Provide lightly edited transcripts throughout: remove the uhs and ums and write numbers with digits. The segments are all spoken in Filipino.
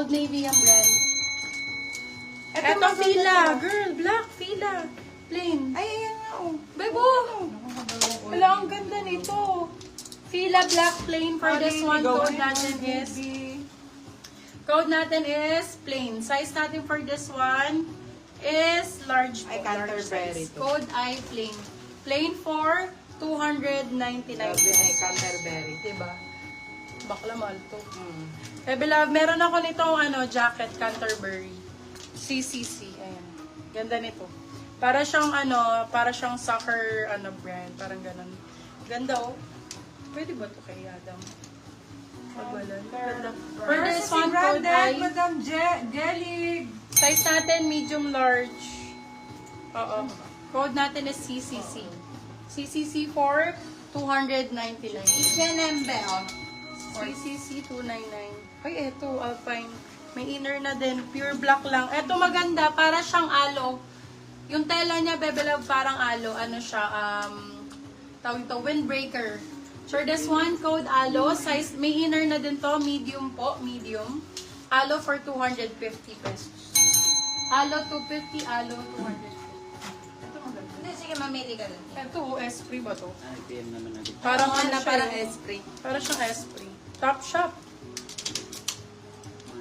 Old Navy ang brand. Ito Fila. Girl, black Fila. Plain. Ay, ayan nga oh. Bebo! Wala, ang ganda nito. Fila black plain for this one. Code natin is plain. Size natin for this one is large. Ay, large Canterbury size. to. Code I plain. Plain for 299 Ay, Canterbury. Diba? Bakla mahal to. Eh, beloved, meron ako nitong jacket, Canterbury. CCC. Ayan. Ganda nito. Para siyang soccer brand. Parang ganun. Ganda oh. Pwede ba to kay Adam? Pagwalan. Ganda. For this one, code I. Madam Gelig. Size natin, medium large. Oo. Code natin is CCC. CCC for 299. H&M ba, oh? CCC 299. Ay, eto, Alpine. May inner na din. Pure black lang. Eto maganda. Para siyang alo. Yung tela niya, bebelaw, parang alo. Ano siya? Tawag ito, windbreaker. For this one, code alo. Size, may inner na din to. Medium po. Medium. Alo for 250 pesos. Alo 250, alo 250. Ito maganda. Hindi, sige, mamili ka lang. Ito, Esprit ba to? PM naman natin. Parang ano siya, parang eh. Esprit. Parang siyang Esprit. Top shop.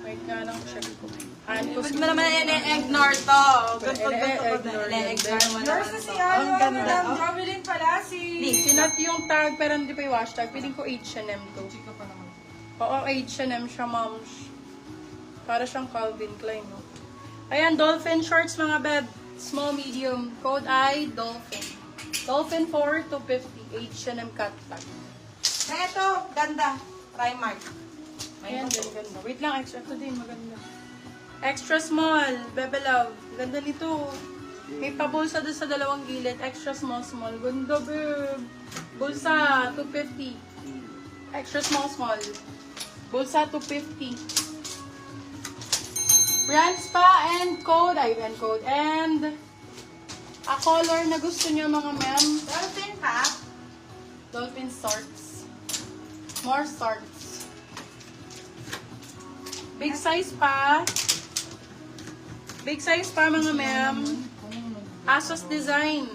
Wait nga lang, check ko. Ba't mo naman i-ignore to? Gusto I-ignore i-ignore mo Yours naman na si to. Madam Jovelyn Palasi. Sinat yung tag, pero hindi pa yung hashtag. Piling ko H&M to. Chika pa naman. Oo, H&M siya, moms. Para siyang Calvin Klein, no? Ayan, Dolphin shorts, mga beb. Small, medium. Code I, Dolphin. Dolphin for 250. H&M cut tag. Na ito, ganda. Primark. Ayan, ganda. Wait lang, extra. Ito din, maganda. Extra small, bebe love. Ganda nito. May pabulsa doon sa dalawang gilid. Extra small, small. Ganda, babe. Bulsa, 250. Extra small, small. Bulsa, 250. Brands pa and code. Ayun, code. And a color na gusto niyo, mga ma'am. Dolphin pa. Dolphin shorts. More shorts. Big size pa. Big size pa, mga ma'am. Asos design.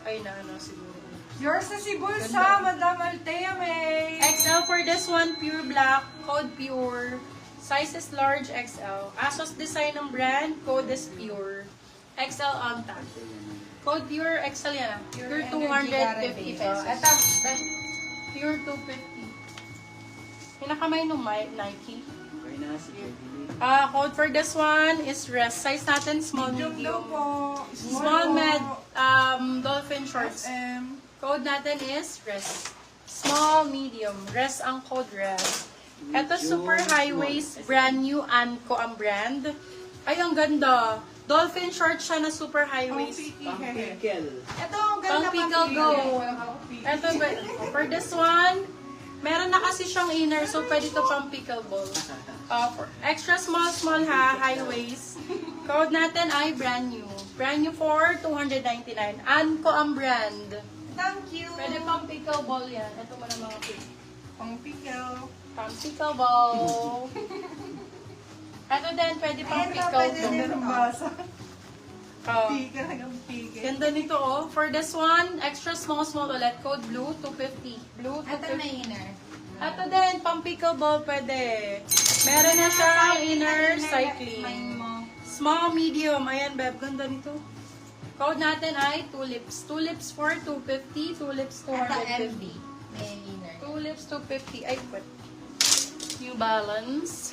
Ay, siguro. Yours na si Bulsa, Madam Altea May. XL for this one, pure black. Code pure. Size is large XL. Asos design ng brand. Code is pure. XL on tag. Code pure XL yan. Pure 250 pesos. Ito, Pure 250. Pinakamay nung Nike. Okay na, si Kirby. Code for this one is rest. Size natin, small, Medium daw medium. po. Small med, dolphin shorts. SM. Code natin is rest. Small, medium. Rest ang code rest. Ito, super high waist, brand new, Anko ang brand. Ay, ang ganda. Dolphin shorts siya na super high waist. Pang pickle. ito, ang ganda Pang pickle go. Ito, for this one, meron na kasi siyang inner, so pwede to pang pickleball. For extra small, small ha, high waist. Code natin ay brand new. Brand new for 299. Anko ang brand. Thank you. Pwede pang pickleball yan. Ito mo na mga pick. Pang pickle. Pang pickleball. Ito din, pwede pang Ito, pwede pickleball. din. Ang basa. Oh. Pika hanggang pika. Ganda nito oh. For this one, extra small, small ulit. Code blue, 250. Blue, Ito 250. na inner. Ito din, pang pickleball pwede. Meron na siya inner cycling. Small, medium. Ayan, beb. Ganda nito. Code natin ay tulips. Tulips for 250. Tulips Ito, 250. MB. May inner. Tulips 250. Ay, what? New Balance.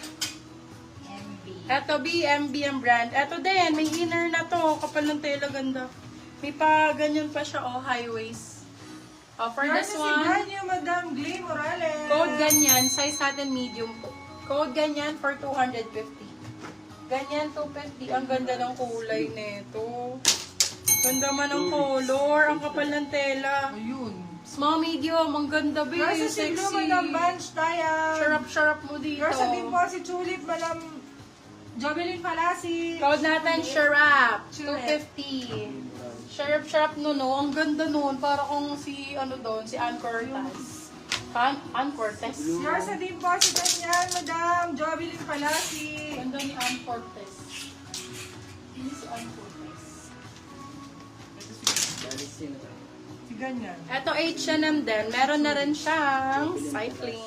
MB. Ito, BMB ang brand. Ito din, may inner na to. Kapal ng tela, ganda. May pa, ganyan pa siya, oh, high waist. For Yours this na si one, brand new, Madam Glee Morales. code ganyan, size natin medium po. Code ganyan for 250. Ganyan 250. Ang ganda ng kulay nito. Ganda man ng color. Ang kapal ng tela. Ayun. Small, medium. Ang ganda, babe. Yours na si Sexy. Blue, Madam Bunch Tayan. Sharap mo dito. Yours na din po si Tulip, Madam Jovelyn Palasi. Code natin, Sharap. Tulip. 250. Sharap no. Ang ganda nun. Para kung si, ano doon, si Ann Cortez. Ann Cortez. Yorsa din po si ganyan, Madam Jovelyn Palasi. Ganda ni Ann Cortez. Ini si Ann Cortez. Dalisin na. Si ganyan. Ito H&M din. Meron na rin siyang cycling.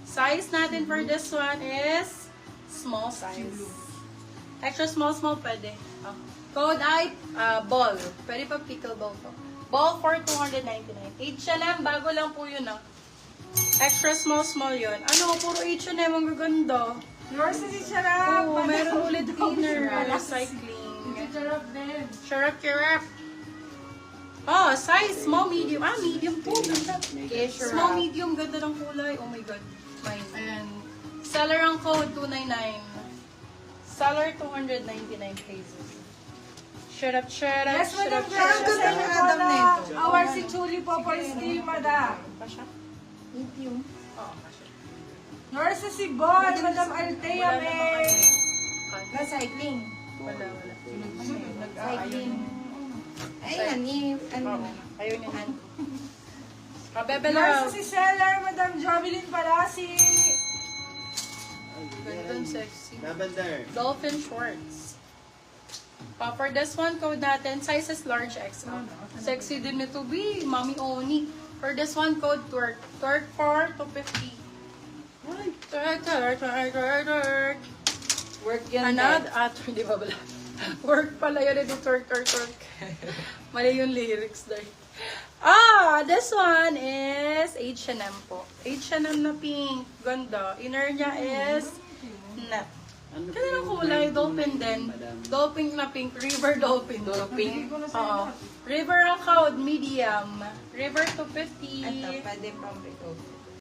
Size natin for this one is small size. Extra small pwede. Oh. Code ay ball. Pwede pa pickleball to. Ball for $299. H&M, bago lang po yun ah. Extra small yun. Ano, puro H&M ang gaganda. Yorsa si Sharap. Oo, Madam meron ulit inner Si cycling. Sharap din. Sharap. Oh, size, small, medium. Medium po. Ganda. Small, medium, ganda ng kulay. Oh my God. Fine. And seller ang code, 299. Seller, 299 pesos. Shut up. Yes, Madam shut Jovelyn. up. Sa Adam na ito. Our si Chuli po for stay, Madam. Pa siya? Medium. Oo, pa siya. Yorsa si Bon, Madam Altea Wala May. Na cycling. Wala. Cycling. Ayan, ano. Ayaw niya. Kabebe Yorsa lang. si Seller, Madam Jovelyn Palasi. Ganda, sexy. Lavender. Dolphin shorts. For this one, code natin, size is large XL. Sexy din nito, B. Mami Oni. For this one, code twerk. Twerk for 250. Twerk. Work yan. Another, hindi ba bala? Work pala yun, hindi twerk. Mali yung lyrics dahil. This one is H&M po. H&M na pink. Ganda. Inner niya is net. Ano Kaya ng kulay, dolphin din. Dolphin na pink, river dolphin. Dolphin? Oo. River ang code, medium. River 250. Ito, pwede pang ito.